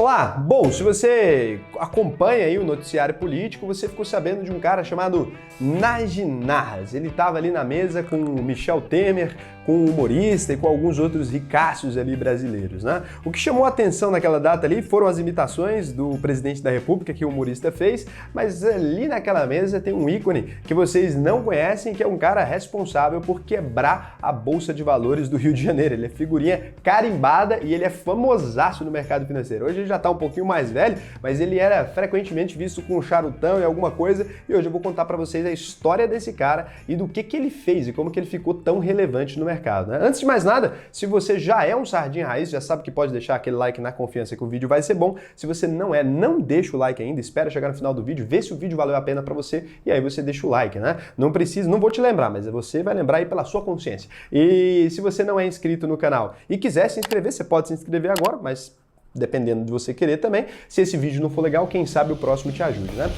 Olá! Bom, se você acompanha aí o noticiário político, você ficou sabendo de um cara chamado Nagy Narras. Ele estava ali na mesa com o Michel Temer, com o humorista e com alguns outros ricaços ali brasileiros, né? O que chamou a atenção naquela data ali foram as imitações do presidente da República que o humorista fez, mas ali naquela mesa tem um ícone que vocês não conhecem, que é um cara responsável por quebrar a Bolsa de Valores do Rio de Janeiro. Ele é figurinha carimbada e ele é famosaço no mercado financeiro. Hoje ele já está um pouquinho mais velho, mas ele era frequentemente visto com um charutão e alguma coisa, e hoje eu vou contar para vocês a história desse cara e do que ele fez e como que ele ficou tão relevante no mercado, né? Antes de mais nada, se você já é um sardinha raiz, já sabe que pode deixar aquele like na confiança que o vídeo vai ser bom. Se você não é, não deixa o like ainda, espera chegar no final do vídeo, vê se o vídeo valeu a pena para você e aí você deixa o like, né? Não precisa, não vou te lembrar, mas você vai lembrar aí pela sua consciência. E se você não é inscrito no canal e quiser se inscrever, você pode se inscrever agora, mas dependendo de você querer também. Se esse vídeo não for legal, quem sabe o próximo te ajude, né?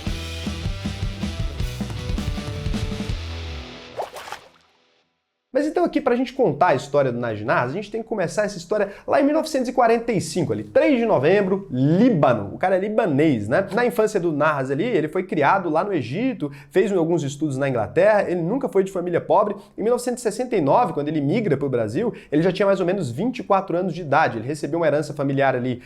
Mas então aqui, para a gente contar a história do Nagy Narras, a gente tem que começar essa história lá em 1945, ali, 3 de novembro, Líbano. O cara é libanês, né? Na infância do Narras ali, ele foi criado lá no Egito, fez alguns estudos na Inglaterra, ele nunca foi de família pobre. Em 1969, quando ele migra para o Brasil, ele já tinha mais ou menos 24 anos de idade. Ele recebeu uma herança familiar ali,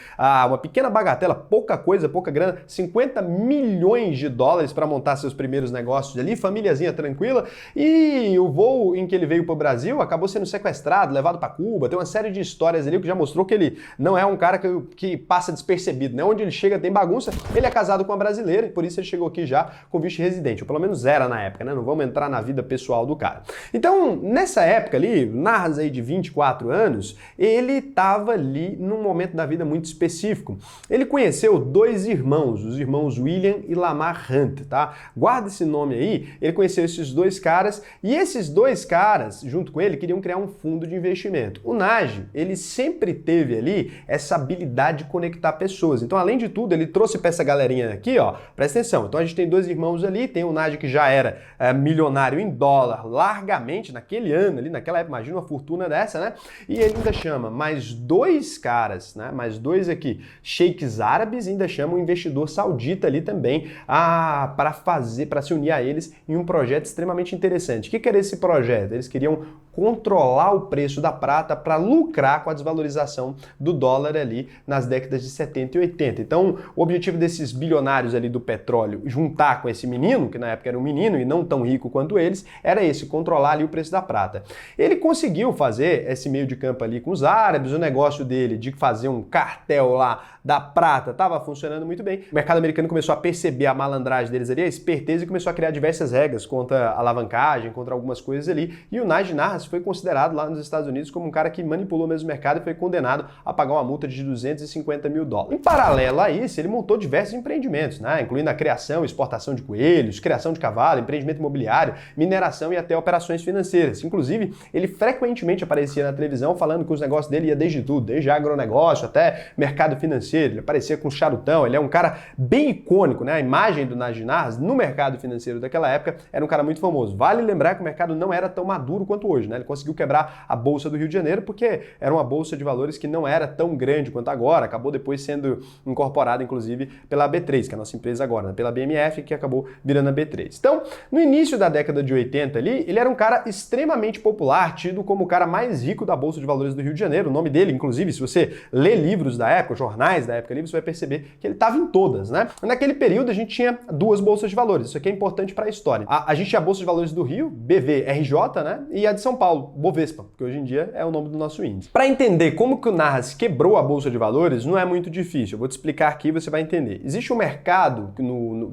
uma pequena bagatela, pouca coisa, pouca grana, 50 milhões de dólares para montar seus primeiros negócios ali, famíliazinha tranquila, e o voo em que ele veio para Brasil, acabou sendo sequestrado, levado para Cuba, tem uma série de histórias ali que já mostrou que ele não é um cara que passa despercebido, né? Onde ele chega tem bagunça, ele é casado com uma brasileira e por isso ele chegou aqui já com visto residente, ou pelo menos era na época, né? Não vamos entrar na vida pessoal do cara. Então, nessa época ali, Narras aí de 24 anos, ele estava ali num momento da vida muito específico. Ele conheceu dois irmãos, os irmãos William e Lamar Hunt, tá? Guarda esse nome aí, ele conheceu esses dois caras e esses dois caras, junto com ele, queriam criar um fundo de investimento. O Nagy, ele sempre teve ali essa habilidade de conectar pessoas. Então, além de tudo, ele trouxe para essa galerinha aqui, ó, presta atenção. Então, a gente tem dois irmãos ali, tem o Nagy que já era milionário em dólar, largamente, naquele ano ali, naquela época, imagina uma fortuna dessa, né? E ele ainda chama mais dois caras, né? Mais dois aqui, sheiks árabes, e ainda chama um investidor saudita ali também para se unir a eles em um projeto extremamente interessante. O que era esse projeto? Eles queriam controlar o preço da prata para lucrar com a desvalorização do dólar ali nas décadas de 70 e 80. Então, o objetivo desses bilionários ali do petróleo, juntar com esse menino, que na época era um menino e não tão rico quanto eles, era esse, controlar ali o preço da prata. Ele conseguiu fazer esse meio de campo ali com os árabes, o negócio dele de fazer um cartel lá da prata estava funcionando muito bem. O mercado americano começou a perceber a malandragem deles ali, a esperteza, e começou a criar diversas regras contra a alavancagem, contra algumas coisas ali. E o Nagy Narras foi considerado lá nos Estados Unidos como um cara que manipulou mesmo o mercado e foi condenado a pagar uma multa de 250 mil dólares. Em paralelo a isso, ele montou diversos empreendimentos, né? Incluindo a criação e exportação de coelhos, criação de cavalo, empreendimento imobiliário, mineração e até operações financeiras. Inclusive, ele frequentemente aparecia na televisão falando que os negócios dele ia desde tudo, desde agronegócio até mercado financeiro. Ele aparecia com charutão, ele é um cara bem icônico, né? A imagem do Nagy Narras no mercado financeiro daquela época era um cara muito famoso. Vale lembrar que o mercado não era tão maduro quanto hoje, né? Ele conseguiu quebrar a Bolsa do Rio de Janeiro porque era uma bolsa de valores que não era tão grande quanto agora, acabou depois sendo incorporada, inclusive, pela B3, que é a nossa empresa agora, né? Pela BMF, que acabou virando a B3. Então, no início da década de 80 ali, ele era um cara extremamente popular, tido como o cara mais rico da Bolsa de Valores do Rio de Janeiro. O nome dele, inclusive, se você lê livros da época, jornais da época ali, você vai perceber que ele estava em todas, né? Naquele período, a gente tinha duas bolsas de valores, isso aqui é importante para a história. A gente tinha a Bolsa de Valores do Rio, BVRJ, né? E a de São Paulo, Bovespa, que hoje em dia é o nome do nosso índice. Para entender como que o Narras quebrou a Bolsa de Valores, não é muito difícil. Eu vou te explicar aqui e você vai entender. Existe um mercado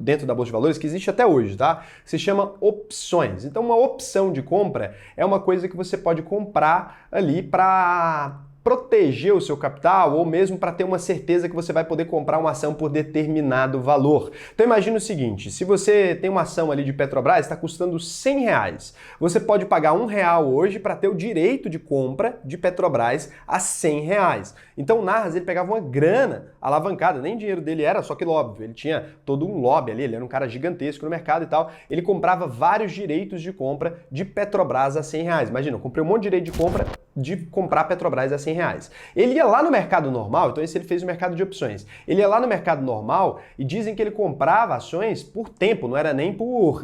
dentro da Bolsa de Valores que existe até hoje, tá? Que se chama opções. Então, uma opção de compra é uma coisa que você pode comprar ali para proteger o seu capital ou mesmo para ter uma certeza que você vai poder comprar uma ação por determinado valor. Então imagina o seguinte, se você tem uma ação ali de Petrobras, está custando R$100, você pode pagar R$1 hoje para ter o direito de compra de Petrobras a R$100. Então o Narras, ele pegava uma grana alavancada, nem dinheiro dele era, só que óbvio, ele tinha todo um lobby ali, ele era um cara gigantesco no mercado e tal, ele comprava vários direitos de compra de Petrobras a R$100. Imagina, eu comprei um monte de direito de compra de comprar Petrobras a R$100. R$100. Ele ia lá no mercado normal, então esse ele fez o mercado de opções. Ele ia lá no mercado normal e dizem que ele comprava ações por tempo, não era nem por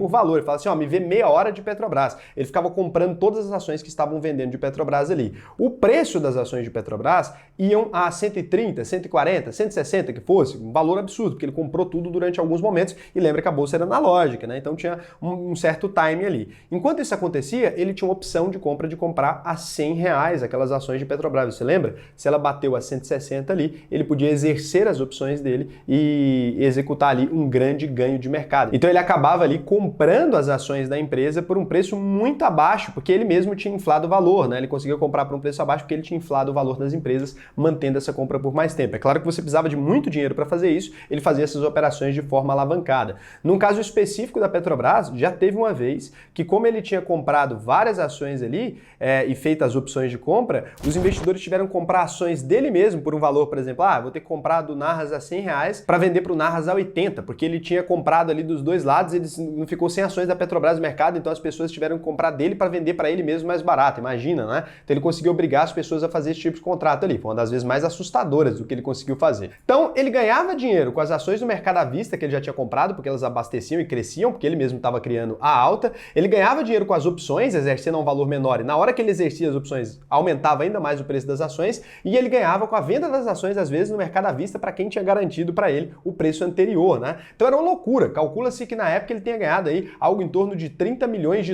valor. Ele fala assim, ó, me vê meia hora de Petrobras. Ele ficava comprando todas as ações que estavam vendendo de Petrobras ali. O preço das ações de Petrobras iam a 130, 140, 160 que fosse, um valor absurdo, porque ele comprou tudo durante alguns momentos e lembra que a bolsa era analógica, né? Então tinha um certo time ali. Enquanto isso acontecia, ele tinha uma opção de comprar a R$100 aquelas ações de Petrobras. Você lembra? Se ela bateu a 160 ali, ele podia exercer as opções dele e executar ali um grande ganho de mercado. Então ele acabava ali comprando as ações da empresa por um preço muito abaixo, porque ele mesmo tinha inflado o valor, né? Ele conseguiu comprar por um preço abaixo porque ele tinha inflado o valor das empresas, mantendo essa compra por mais tempo. É claro que você precisava de muito dinheiro para fazer isso, ele fazia essas operações de forma alavancada. Num caso específico da Petrobras, já teve uma vez que, como ele tinha comprado várias ações ali e feito as opções de compra, os investidores tiveram que comprar ações dele mesmo por um valor, por exemplo, vou ter que comprar do Narras a R$100 para vender para o Narras a 80, porque ele tinha comprado ali dos dois lados, ele não ficou sem ações da Petrobras no mercado, então as pessoas tiveram que comprar dele para vender para ele mesmo mais barato, imagina, né? Então ele conseguiu obrigar as pessoas a fazer esse tipo de contrato ali, foi uma das vezes mais assustadoras do que ele conseguiu fazer. Então ele ganhava dinheiro com as ações do mercado à vista que ele já tinha comprado, porque elas abasteciam e cresciam, porque ele mesmo estava criando a alta, ele ganhava dinheiro com as opções, exercendo um valor menor, e na hora que ele exercia as opções, aumentava ainda mais o preço das ações, e ele ganhava com a venda das ações, às vezes, no mercado à vista para quem tinha garantido para ele o preço anterior, né? Então era uma loucura, calcula-se que na época ele tenha ganhado aí algo em torno de $30 milhões,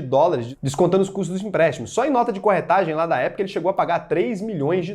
descontando os custos dos empréstimos. Só em nota de corretagem lá da época ele chegou a pagar $3 milhões.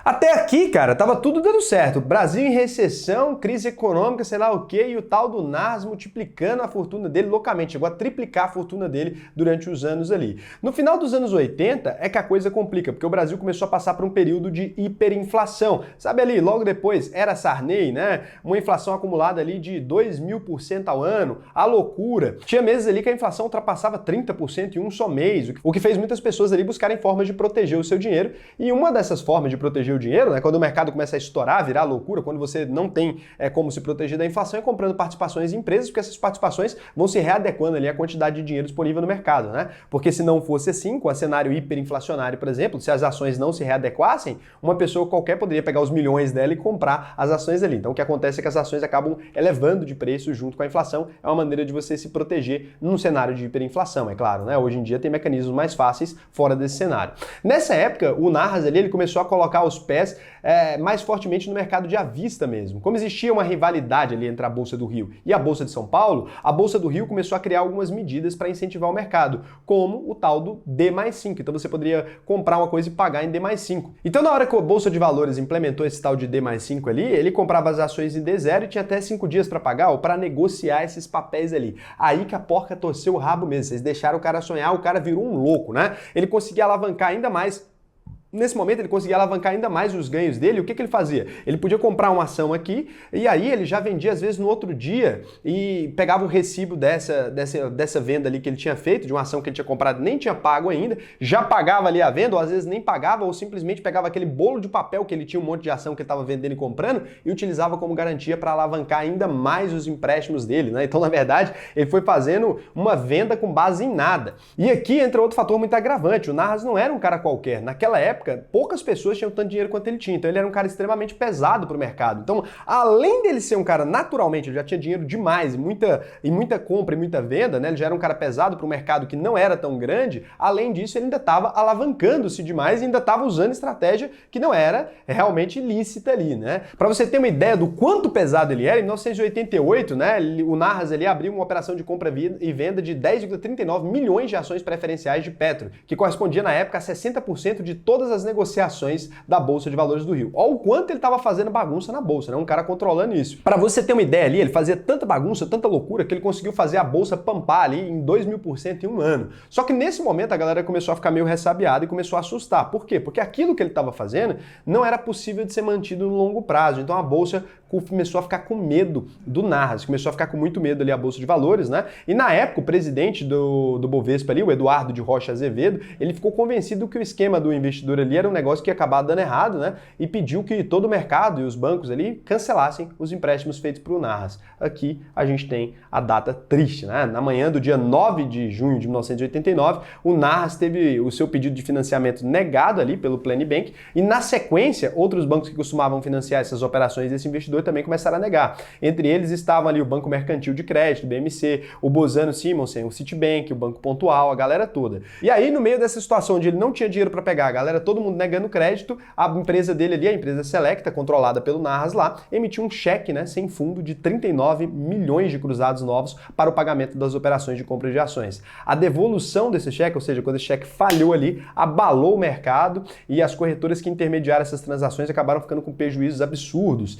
Até aqui, cara, tava tudo dando certo. Brasil em recessão, crise econômica, sei lá o quê, e o tal do Nas multiplicando a fortuna dele loucamente, chegou a triplicar a fortuna dele durante os anos ali. No final dos anos 80 é que a coisa complica, porque o Brasil começou a passar por um período de hiperinflação. Sabe ali, logo depois era Sarney, né? Uma inflação acumulada ali de 2.000% ao ano, a loucura. Tinha meses ali que a inflação ultrapassava 30% em um só mês, o que fez muitas pessoas ali buscarem formas de proteger o seu dinheiro. E uma dessas formas de proteger o dinheiro, né, quando o mercado começa a estourar, virar loucura, quando você não tem como se proteger da inflação, é comprando participações em empresas, porque essas participações vão se readequando ali à quantidade de dinheiro disponível no mercado, né? Porque se não fosse assim, com o cenário hiperinflacionário, por exemplo, se as ações não se readequassem, uma pessoa qualquer poderia pegar os milhões dela e comprar as ações ali. Então o que acontece é que as ações acabam elevando de preço junto com a inflação, é uma maneira de você se proteger num cenário de hiperinflação, é claro, né? Hoje em dia tem mecanismos mais fáceis fora desse cenário. Nessa época, o Narras ali, ele começou a colocar os pés mais fortemente no mercado de à vista mesmo. Como existia uma rivalidade ali entre a Bolsa do Rio e a Bolsa de São Paulo, a Bolsa do Rio começou a criar algumas medidas para incentivar o mercado, como o tal do D+5. Então você poderia comprar uma coisa e pagar em D+5. Então na hora que a Bolsa de Valores implementou esse tal de D+5 ali, ele comprava as ações em D0 e tinha até 5 dias para pagar ou para negociar esses papéis ali. Aí que a porca torceu o rabo mesmo. Vocês deixaram o cara sonhar, o cara virou um louco, né? Ele conseguia alavancar ainda mais. Nesse momento ele conseguia alavancar ainda mais os ganhos dele. O que ele fazia? Ele podia comprar uma ação aqui e aí ele já vendia às vezes no outro dia e pegava o recibo dessa venda ali que ele tinha feito, de uma ação que ele tinha comprado nem tinha pago ainda, já pagava ali a venda ou às vezes nem pagava ou simplesmente pegava aquele bolo de papel que ele tinha um monte de ação que ele estava vendendo e comprando e utilizava como garantia para alavancar ainda mais os empréstimos dele, né? Então na verdade ele foi fazendo uma venda com base em nada. E aqui entra outro fator muito agravante. O Narras não era um cara qualquer. Naquela época poucas pessoas tinham tanto dinheiro quanto ele tinha, então ele era um cara extremamente pesado para o mercado. Então, além dele ser um cara naturalmente, ele já tinha dinheiro demais e muita compra e muita venda, né? Ele já era um cara pesado para o mercado que não era tão grande. Além disso, ele ainda estava alavancando-se demais e ainda estava usando estratégia que não era realmente ilícita ali, né? Para você ter uma ideia do quanto pesado ele era, em 1988, né, o Narras ali abriu uma operação de compra e venda de 10,39 milhões de ações preferenciais de Petro, que correspondia na época a 60% de todas as negociações da Bolsa de Valores do Rio. Olha o quanto ele estava fazendo bagunça na Bolsa, né? Um cara controlando isso. Para você ter uma ideia ali, ele fazia tanta bagunça, tanta loucura, que ele conseguiu fazer a Bolsa pampar ali em 2.000% em um ano. Só que nesse momento a galera começou a ficar meio ressabiada e começou a assustar. Por quê? Porque aquilo que ele estava fazendo não era possível de ser mantido no longo prazo. Então a Bolsa começou a ficar com medo do Narras, começou a ficar com muito medo ali a Bolsa de Valores, né? E na época o presidente do Bovespa ali, o Eduardo de Rocha Azevedo, ele ficou convencido que o esquema do investidor ali era um negócio que ia acabar dando errado, né? E pediu que todo o mercado e os bancos ali cancelassem os empréstimos feitos para o Narras. Aqui a gente tem a data triste, né? Na manhã do dia 9 de junho de 1989, o Narras teve o seu pedido de financiamento negado ali pelo Plenibank e na sequência, outros bancos que costumavam financiar essas operações desse investidor também começaram a negar. Entre eles estavam ali o Banco Mercantil de Crédito, o BMC, o Bozano Simonsen, o Citibank, o Banco Pontual, a galera toda. E aí, no meio dessa situação onde ele não tinha dinheiro para pegar, a galera, todo mundo negando crédito, a empresa dele ali, a empresa Selecta, controlada pelo Narras lá, emitiu um cheque, né, sem fundo de 39 milhões de cruzados novos para o pagamento das operações de compra de ações. A devolução desse cheque, ou seja, quando esse cheque falhou ali, abalou o mercado e as corretoras que intermediaram essas transações acabaram ficando com prejuízos absurdos.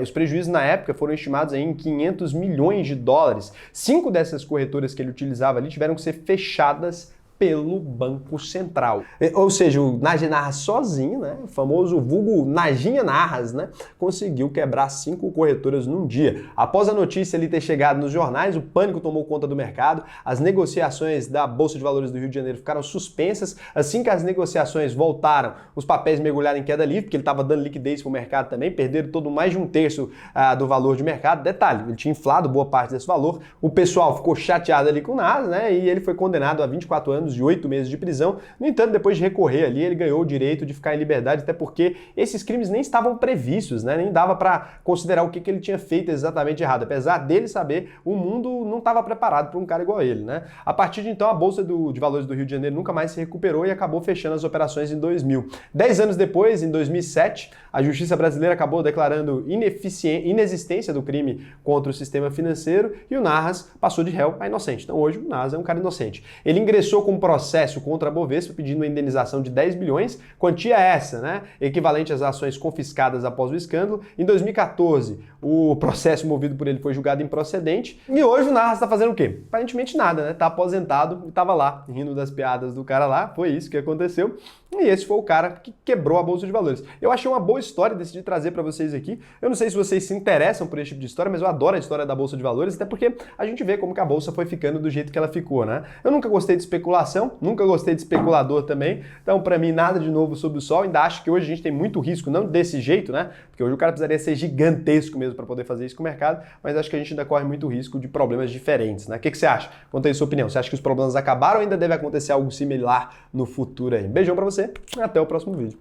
Os prejuízos na época foram estimados em 500 milhões de dólares. 5 dessas corretoras que ele utilizava ali tiveram que ser fechadas pelo Banco Central. Ou seja, o Nagy Narras sozinho, né, o famoso vulgo Najinha Narras, né, conseguiu quebrar 5 corretoras num dia. Após a notícia ali ter chegado nos jornais, o pânico tomou conta do mercado, as negociações da Bolsa de Valores do Rio de Janeiro ficaram suspensas. Assim que as negociações voltaram, os papéis mergulharam em queda livre, porque ele estava dando liquidez para o mercado também, perderam mais de um terço do valor de mercado. Detalhe, ele tinha inflado boa parte desse valor, o pessoal ficou chateado ali com o Narras, né, e ele foi condenado a 24 anos e 8 meses de prisão. No entanto, depois de recorrer ali, ele ganhou o direito de ficar em liberdade, até porque esses crimes nem estavam previstos, né? Nem dava para considerar o que ele tinha feito exatamente errado. Apesar dele saber, o mundo não estava preparado para um cara igual a ele, né? A partir de então, a Bolsa de Valores do Rio de Janeiro nunca mais se recuperou e acabou fechando as operações em 2000. 10 anos depois, em 2007, a Justiça brasileira acabou declarando inexistência do crime contra o sistema financeiro e o Narras passou de réu a inocente. Então hoje o Narras é um cara inocente. Ele ingressou com um processo contra a Bovespa pedindo uma indenização de 10 bilhões, quantia essa, né, equivalente às ações confiscadas após o escândalo. Em 2014, o processo movido por ele foi julgado improcedente e hoje o Narras está fazendo o quê? Aparentemente nada, né? Tá aposentado e estava lá, rindo das piadas do cara lá, foi isso que aconteceu. E esse foi o cara que quebrou a Bolsa de Valores. Eu achei uma boa história, decidi trazer para vocês aqui. Eu não sei se vocês se interessam por esse tipo de história, mas eu adoro a história da Bolsa de Valores, até porque a gente vê como que a Bolsa foi ficando do jeito que ela ficou, né? Eu nunca gostei de especulação, nunca gostei de especulador também, então para mim nada de novo sob o sol. Ainda acho que hoje a gente tem muito risco, não desse jeito, né? Porque hoje o cara precisaria ser gigantesco mesmo para poder fazer isso com o mercado, mas acho que a gente ainda corre muito risco de problemas diferentes, né? O que você acha? Conta aí sua opinião. Você acha que os problemas acabaram ou ainda deve acontecer algo similar no futuro aí? Beijão para você, até o próximo vídeo.